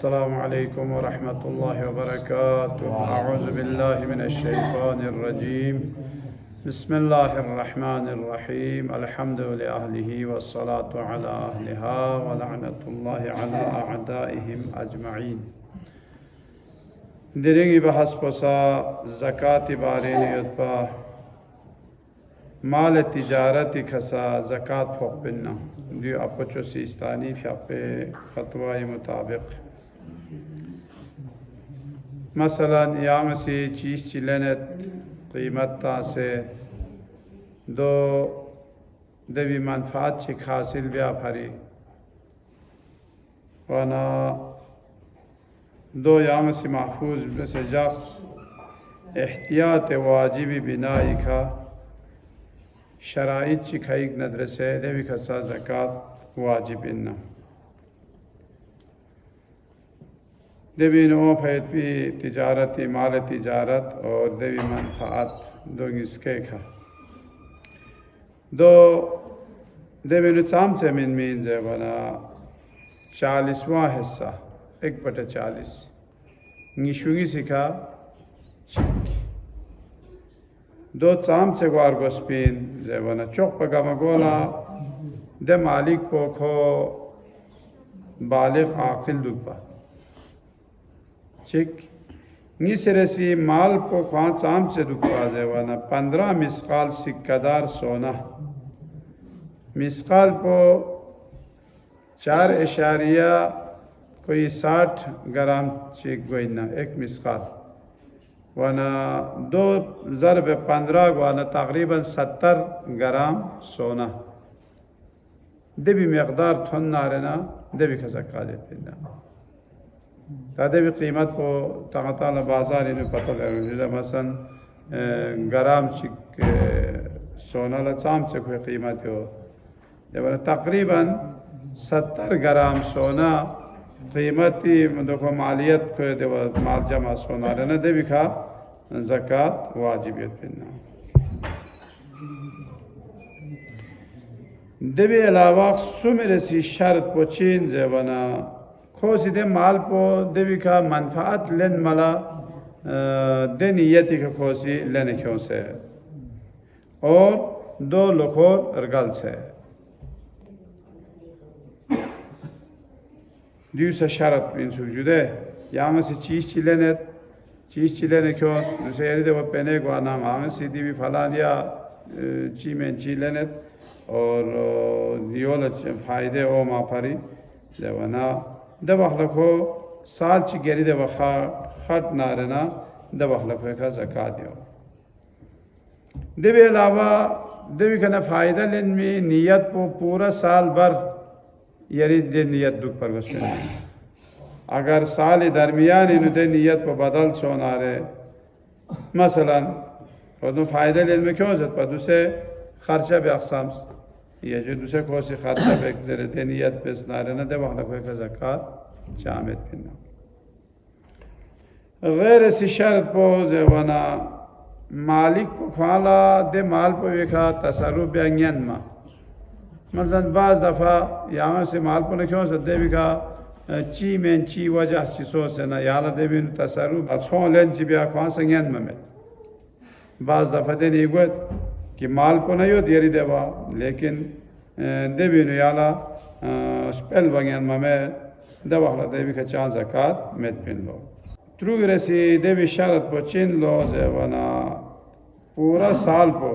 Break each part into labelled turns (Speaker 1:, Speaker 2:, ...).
Speaker 1: अस्सलामु अलैकुम व रहमतुल्लाहि व बरकातुहू। अऊज़ु बिल्लाहि मिनश शैतानिर रजीम। बिस्मिल्लाहिर रहमानिर रहीम। अल्हम्दु लिअहलिही वस्सलातु अला अहलिहा व लअनतुल्लाहि अला अअदाइहिम अजमईन। दिरिंगी बहस पोसा ज़काती बारेनी युत्पा माल तिजारती खसा ज़कात फ़ोक़बिन्ना दियो अपचो सीस्तानी फ़्यापे फ़तवाए मुताबिक मसलन यांग सी चीज़ चिलनेत क़ीमत से दो देवी मनफ़ात चिक हासिल ब्या फरी वना दो यांग सी महफूज से जख्स एहतियात वाजिबी बिनाई का शराइत चिखाइक नदर से देवी खसा ज़कात वाजिब इन्ना देवी नो फैत भी तिजारती माल तिजारत और देवी मनफ़ात दो इसके खा दो देवी नुचाम से मीन जे बना 40वां हिस्सा 1/40 निशुंगी सिखा दो चाम से ग्वार गोस्पिन जेवना चौक पगामा गोला दे मालिक पोखो बालिग आकिल दुपा चिक निसरसी माल पो खां चाम से दुपा जेवना 15 मिसकाल सिक्कादार सोना मिसकाल पो 4 कोई 60 ग्राम चिक गोइना 1 मिसकाल वना 2 ज़रब 15 वाना तकरीबन 70 ग्राम सोना देवी मकदार थन नारेना देवी खसा खा देते ना तादेवी कीमत को ताला बाजार इन्हें पता लगे मसन ग्राम चिक सोना लचाम से कोई कीमत हो जब तकरीबन 70 ग्राम सोना कीमती देखो मालियत को देव माल जमा सोना रहना देवी खा ज़कात वाजिबियत बिना देवी अलावा सुमेरे सी शर्त पोचीन जेवना खोसी दे माल पो देवी खा मनफात लेन मला दे नियति का खोसी लेने क्यों से और 2 लखोर रगल से दूसरा शर्त इन सुजुदे यहाँ से चीज़ चिलेने क्यों दूसरे यारी दे वो पहने को आना मांग सीधी भी फलानिया चीलेने और दियोल फ़ायदे ओ माफरी देवना दबखलको साल ची गेरी दे वखा खट नारना दबखलको का ज़कात यो देवी अलावा देवी का न फ़ायदा लेन में नियत को पूरा साल भर यारी दे नियत दुख पर बस अगर साल दरमियान इन दे नियत पर बदल सोना रे मसलन और तो फ़ायदे लेने में क्यों जरूरत पर दूसरे खर्चा भी अक़साम ये जो दूसरे को से खर्चा भी जरे दे नियत पे सुनारे ना दे वहाँ लगभग का ज़कात चामित पिना गैर ऐसी शर्त पो जेवना मालिक को खाला दे माल पर विखा तसरुफ़ ब्यांगन मा मसलन बाज़ दफ़ा यहाँ से माल पर क्यों से देवी का ची वजह ची सोच है ना याला देवी न तसरुफ़ अच्छों लेन ची बिया खां संज्ञान में बाज़ दफ़ा देने इगवत कि माल पर नहीं होती यारी देवा लेकिन देवी न याला स्पेल बंगन में दवा देवी का चांद ज़कात में पिन लो त्रुग रसी देवी शरत पर चिन लो जेवना पूरा साल पर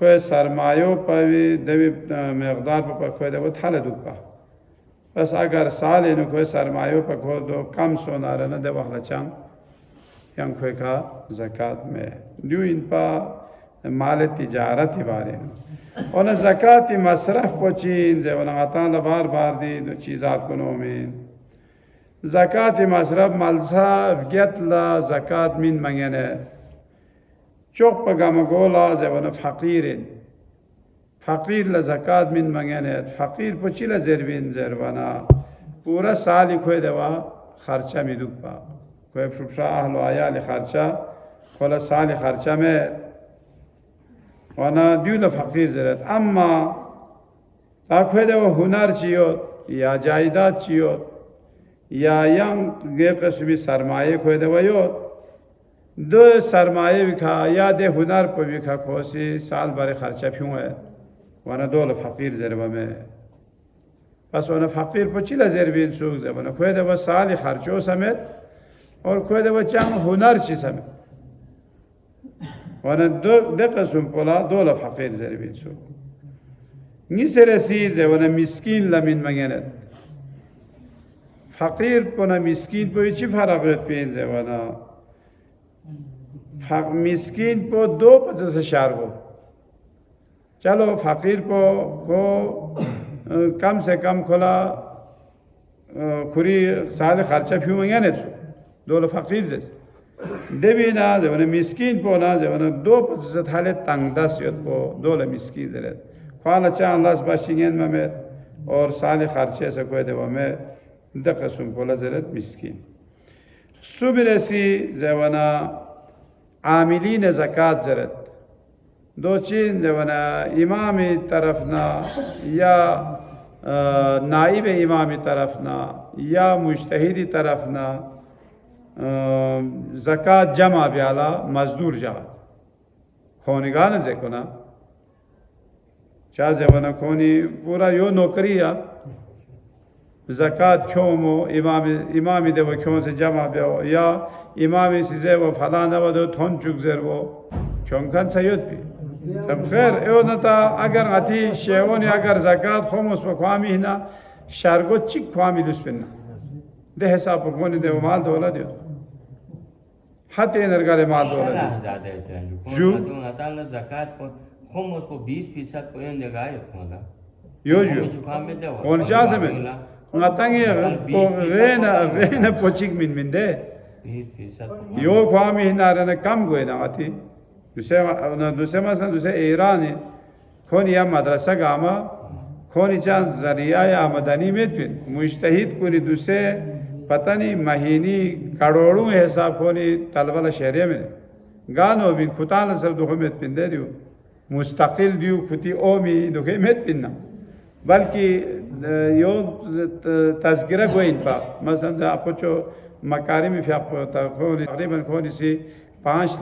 Speaker 1: कोई सरमायों पर भी देवी मकदार पर कोई देवो थाले दुपा बस अगर साल इन कोई सरमायों पर खो दो कम सोना रहना देवा हलचांग yang कोई का ज़कात में दो इन पर माल तिजारत ही बारे और न ज़काती मसरफ को चीन जेवना आतान बार बार दी दो चीज़ात को नो में ज़काती मसरफ मलसा गयतला ज़कात मिन मंगने चौक पगाम गोला जेवना फ़कीर ला ज़कात मिन मंगने फ़कीर पुचिला ज़रबिन ज़रबना पूरा साल ही कोई दवा खर्चा में दुपा कोई शुभ्रा अहलो आया ले खर्चा खोला साल खर्चा में वना दूल्हा फ़कीर ज़रत अम्मा ताख़ुद वो हुनर चियो या जायदाद चियो या यंग गे कस्मी सरमाए खोए दे वयो दो सरमाए विखा या दे हुनर पर विखा खोसी साल बारे खर्चा फ्यूं है वना दोल फकीर जरबा में बस वना फकीर पर चिला जरबीन सूख जे वना खोए दे वो साल खर्चों समेत और खोए दे वो चांग हुनर ची समेत वना दो दे कसम पोला दोल फकीर जरबीन सूख निसरे सीज है वना मिस्किन लमिन मंगेने फकीर पोना मिस्किन पर इची फरागत पेन जे वना मिस्किन को 2 शार को चलो फकीर को कम से कम खोला खुरी साल खर्चा फ्यू मंगे ने दो फकीर जे देवी ना जब मिस्किन पो ना जब 2 थाले तंग 10 योत को 2 मिस्किन जे ख्वाला चा अल्लाह बाशिंगेन में और साल खर्चे से कोई देवा में दकसुम पोला जरत मिस्किन सुबरसी जवना आमिलीन ज़कात ज़रत दो चीज़ जवना इमामी तरफना या नाइब इमामी तरफना या मुज्तहिदी तरफना ज़कात जमा ब्याला मजदूर जा खोनिगान जे कोना चा जवना खोनी पूरा यो नौकरी या ज़कात क्यों मो इमामी दे वो क्यों से जमा ब्याओ या इमामी सीजे वो फलाना वो दो थोन चुक जर वो चौंकन सयुद भी तब खैर यो नता अगर अति शेवों ने अगर ज़कात खोम उस पर ख्वामी ही ना शारगो चिक ख्वामी लुस्पिना दे हिसाब पर कोने दे वो माल दोला दियो हाथे नरगाले माल दोला दियो जू
Speaker 2: खोम उसको 20% को इन जगह
Speaker 1: यो जो कौन चा से में ngatangi rena pochik min de yo kwami hinara na kam goe na ati duse masan duse irani khoni ya madrasa gama khoni chan zariya ya madani में फिर मुज्तहिद कोनी दूसरे पता नहीं महीनी करोड़ों हिसाब कोनी तलबला शहरिया में गानो भी खुतान सब दुख में पिंदे दियो मुस्तकिल दियो खुती ओमी दुखे में पिन्ना बल्कि यो तज़किरा गोइन पा मसलन आपको जो मकारी में फिर तकरीबन खोनी सी 5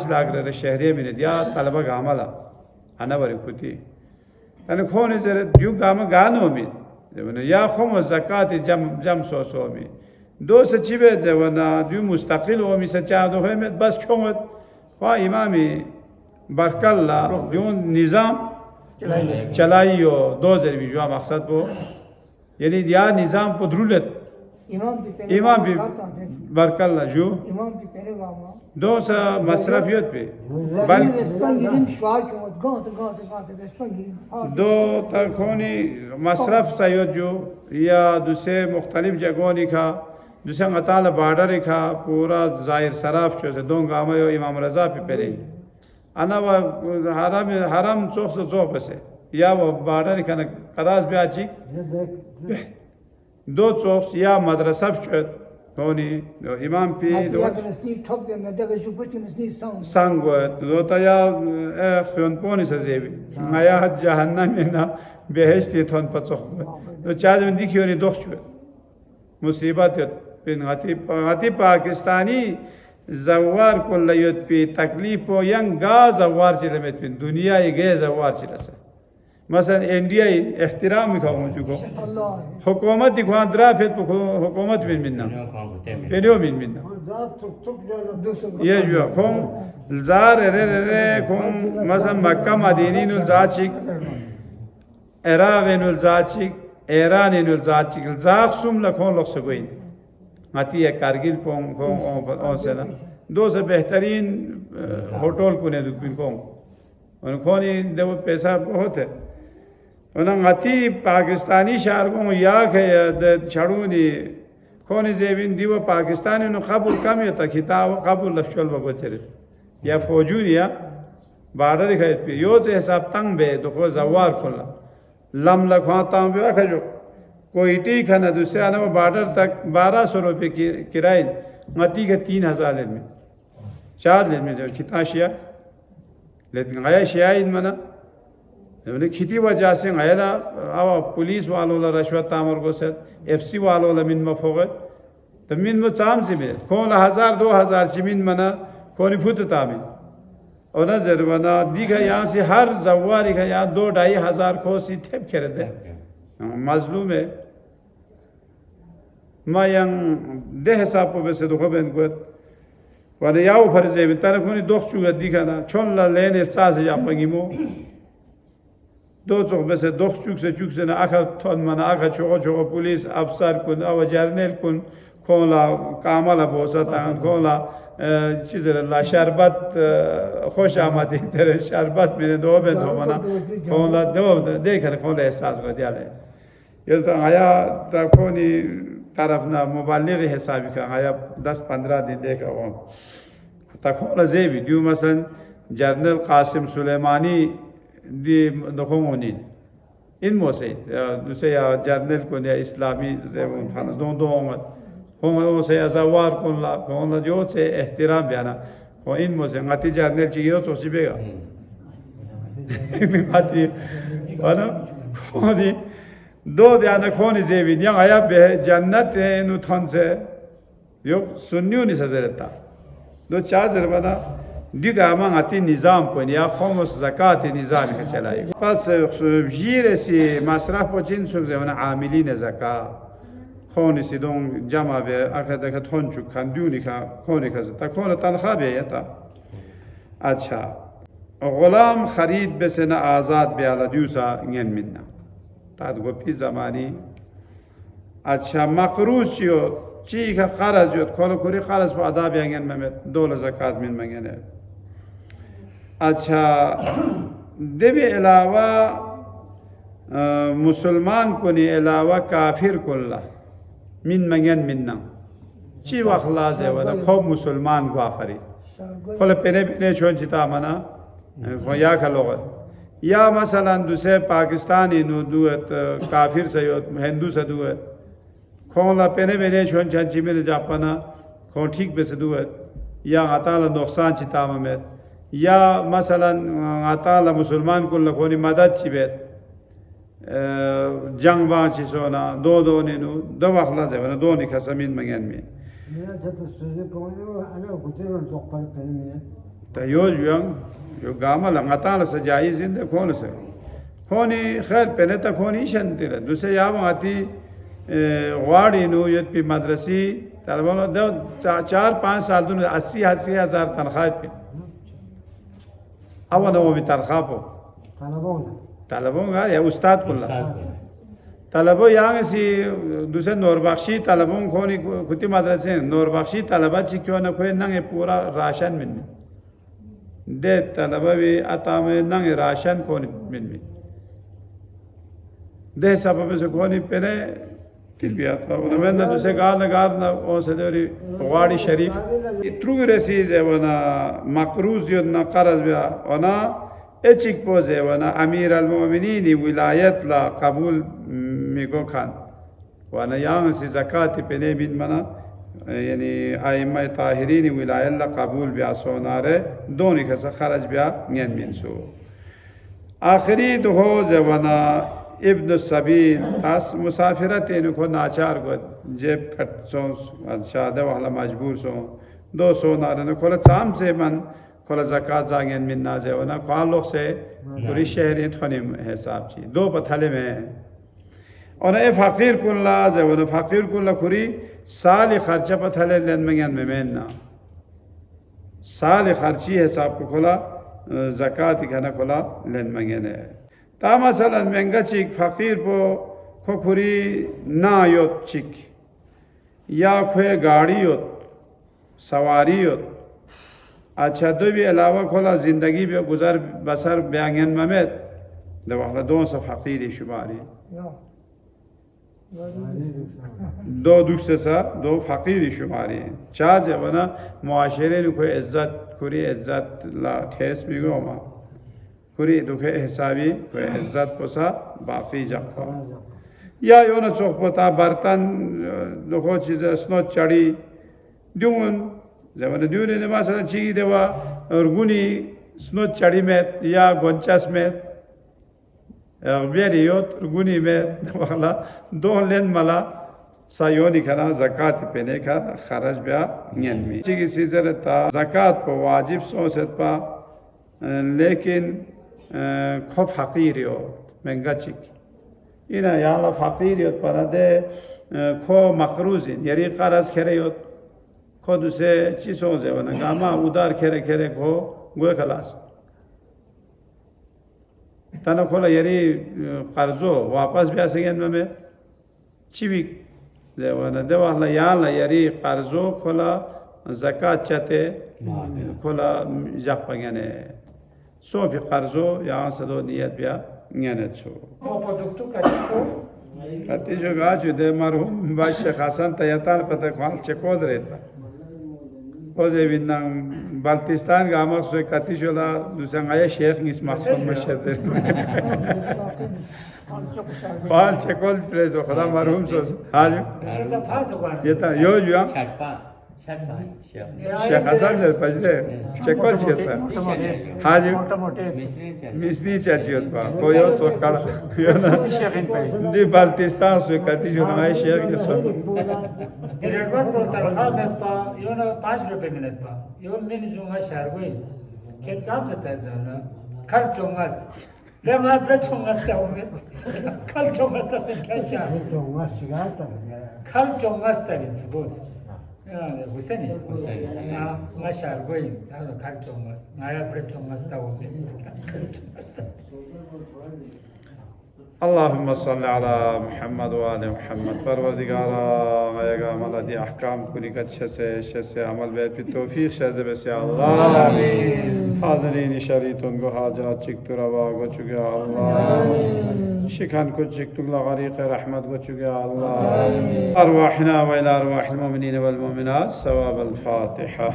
Speaker 1: लाख रे शहरिया में दिया तलबा गामला अनवरी खुती तने खोनी जरे दियो गामा गानो में जवना या खोम ज़कात जम सो में 2 से चिबे जवना दियो मुस्तकिल ओमी से चाह दो है में बस खोमत वा इमामी बरकल्ला दियो निज़ाम चलाइयो 2000 भी जो मकसद वो यानी या निज़ाम पुदरुलत इमाम भी बरकल्ला जो दो सा मसरफियत पे दो तकोनी मसरफ सयोद जो या दूसरे मुख्तलिफ जगहों लिखा दूसरे मताल बार्डर लिखा पूरा जाहिर सराफ जो से 2 गाँव इमाम रजा पे पहले अना वो हराम चौक से चौक से या वो बार्डर का करास भी आची 2 चौक या मदरसा तोनी इमाम पी संग दो तया ख़ुन पोनी से जेबी माया जहन्नम में ना बेहस्ती थोन पचोक तो चार दिन दिखियो नहीं दोख चुके मुसीबत पिन गाती पाकिस्तानी जवार को लयुत पे तकलीफ हो यंग गा जवार चिले में पिन दुनिया ही गए जवार चिले से मसलन इंडिया एहतराम में खाऊं चुको हुकूमत दिखवा दरा फिर तो हुकूमत में मिलना पेनियो मिलना ये जो कौन जार रे कौन मसलन मक्का मदीनी नुल जाचिक इराक नुल जाचिक ईरान नुल जाचिक जाक सुम लखों लोग सगोइन आती है कारगिल पोंग और से ना 2 से बेहतरीन होटल को ने दुखबिन को उनको नहीं देव पैसा बहुत है उन्हें आती पाकिस्तानी शारकों या के छड़ूनी खोनी जेबिन दीव पाकिस्तानी नो कबूल कम होता खिताब कबूल लफ्शल बगोचरे या फौजून या बार्डर दिखाई पे यो से हिसाब तंग बे तो को जवार खोला लम लखवाता हूँ भी रखा जो कोई टी खाना दूसरे आना वो बार्डर तक 1200 रुपये की किराए मती के 3000 लेन में 4 लेन में जो कितना शिया लेकिन आया शिया इन मना जब खेती वजह से आया अब पुलिस वालों ला रश्वत तामर को से FC वालों ला मिन मफोगत तो मिन में चाम से मिले कौन 1000-2000 चिमिन मना कौन फुट तामिन और न जरवाना दिखा यहाँ से हर जवारी का यहाँ 2-2.5 हजार को सी ठेप खेरे दे मजलूम है मैं yang deh sapo bese do khoben gut wane yaw farze bi tane khoni dokh chuga dikana chonla lene saze yapangimo do chok bese dokh chukse na aka ton mana aka chogo police afsar kun aw jarnel kun kola kamala bosa tan kola chizere la sharbat khosh amadi tere sharbat mine do ben do mana kola do dekar kola ehsas ko diale yel ta aya ta khoni طرفنا مبالغ حسابی کا آیا 10-15 दिन देखा वो तखोला जेबी दियो मसलन general Qasem Sulemani दी नखोंगोनी इन मोसे दूसरे या general को या इस्लामी से वो खाना दो उम्मत हों से अज़वार कौन ला जो से एहतराम बयाना को इन मोसे ngati जनरल चियो तो सिबेगा ngati वाला कोनी दो बयान खोनी जेवी निया आया बे जन्नत नु थन से यो सुन्नियो नि सजरता दो चार्जर बना दिगा मां आती निजाम को निया खमस ज़कात निजाम के चलाई बस जीरे सी मसरफ को जिन सुन जवना आमिलीन ज़का खोनी सी दों जमा बे अखद का थन चुक खंदूनी का खोनी का ता खोन तनखा बे यता अच्छा गुलाम खरीद बेसना आजाद बे अला दूसा ngन मिन्ना ताद गोपी ज़मानी अच्छा मकरूज यो ची का क़र्ज़ यो खोलो कुरी क़र्ज़ पर अदा बियांगन में दोल ज़कात मिन मंगन है अच्छा देवी अलावा मुसलमान को नहीं अलावा काफिर कोल्ला मिन मंगन मिन्ना ची वखला जे वाला खूब मुसलमान को आफरी खोले पेने छोड़ चिता मना या खलोग या मसलन दूसरे पाकिस्तानी नु दुएत काफिर से हिंदू से दुएत खोला पेने छोन चांची में जापाना खो ठीक पे से दुएत या अताला नुकसान चिताम में या मसलन अताला मुसलमान को लखोनी मदद चिबेत जंग बांची सोना दो ने नु दो वखला जे वना दो निखा समीन मंगन में
Speaker 3: मेरा जब सुजे पहुंचे अना गुजर जोक पर पेने
Speaker 1: तो यो गामा लगातार से जायज़ जिंदे कौन से खोनी खैर पहले तक खोनी शंती रहे दूसरे यहाँ आती वाड़ी नो ये पी मदरसी तलबों दो 4-5 साल दून 80 हज़ार तनख्वाह पे अब ना वो भी तनख्वाह पो तलबों का या उस्ताद कुल्ला तलबों यहाँ से दूसरे नौरबख्शी तलबों खोनी कुत्ती मदरसे नौरबख्शी तलबा चिक्यों न कोई नंगे पूरा राशन मिलने दे तलबा भी आता में नंग राशन कौन मिल में दे सबब से कौन पहले तिलबिया था वो मैं ना दूसरे गाल ना वो से जोरी वाड़ी शरीफ इत्रु रसीज है वो ना मकरूज यो ना क़र्ज़ बिया वो ना एचिक पोज है वो ना अमीर अल-मोमिनीन विलायत ला कबूल मिको खान वो ना यहाँ से ज़कात पहले बिन मना यानी आइम्मा ताहिरीन विलायत ला कबूल बिया सोनारे दोनों के साथ खर्च बिया न्यन मिनसो आखिरी दो जवाना इब्न सबील तास मुसाफिरत इनको नाचार को जेब कट सो शादे वाला मजबूर सो 200 नारे ने खोला चाम से मन खोला ज़कात जागेन मिन्ना जवाना ख्वाल लोग से पूरी शहरी थोनी हिसाब ची दो पथले में और ये फ़कीर कुल्ला जवाना फ़कीर कुल्ला खुरी साल खर्चा पथले लेन मंगन में ना साल खर्ची हिसाब को खोला ज़कात घना खोला लेन मंगन है ता मसलन महंगा चिक फ़कीर पो खोखुरी ना योत चिक या खोए गाड़ी योत सवारी योत अच्छा दो भी अलावा खोला ज़िंदगी पे गुजर बसर ब्यांगन में दवाला दो सा फ़कीर शुमारी दो दुख से सा दो फ़कीर शुमारी हैं चार जवाना मुआशरे ने कोई इज्जत कुरी इज्जत ला ठेस भी गो मा कुरी दुखे हिसाबी कोई इज्जत पोसा बाकी जापा या यो न चौक पता बर्तन दुखो चीज़ स्नो चढ़ी दून जवाना दून ने मासा चीज़ देवा और गुनी स्नो चढ़ी में या गोंचास में Eğberiyor guni me wala don len mala sayoni kana zakat pene ka kharaj bya nyenmi chigi sizere ta zakat po wajib so set pa lekin khof haqiriyo mengachik ina yala faqiriyo parade kho makruzin yari qaraz kereyot koduse chi soze wana gama udar kere kere kho goe khalas tana khola yari qarzo wapas bya segen me chivik dewana devahla yala yari qarzo khola zakat chate khola jakpagane so bi qarzo ya sado niyat bya ngene chu
Speaker 3: Produktu kaçışıyor.
Speaker 1: Katijo gachu de marhum Başı Hasan tayatan pata khwal chekoz reta oze binang Baltistan gamak soy katijo la dusangaya sheikh ismason mashazer khwal chekoz trezo khoda marhum sos haju
Speaker 3: Şurada fazla var.
Speaker 1: yeta yo juam
Speaker 2: Çarpa. Çarpa.
Speaker 1: Sheikh Hasan der pajde chekoz cheta haju
Speaker 3: Moटे
Speaker 1: misni chachiyot pa koyo sokal yona di Baltistan soy katijo la sheikh yeson
Speaker 3: Direktman portal met pa, yona 5 rupiye minut pa. Yon meni junga şargoy. Ketsam zaten zana. Kal çongas. Rema bre çongas da olmuyor. Kal çongas da sen kaça.
Speaker 4: Çongas sigara
Speaker 3: Kal çongas da bin boz. Yani bu sene.
Speaker 2: Huseni.
Speaker 3: Ha, ma şargoy. Zana kal çongas. Naya bre çongas da olmuyor.
Speaker 1: اللهم صل على محمد وآل محمد پروردگارا غیگا ملدی احکام کنی کت شسه عمل بیت پی توفیق شده بسی اللہ حاضرین شریطون گو حاجات چکتو روا گو چگیا اللہ شکن کو چکتو لغریق رحمت گو چگیا اللہ ارواحنا و الى ارواح المؤمنین والمؤمنات ثواب الفاتحة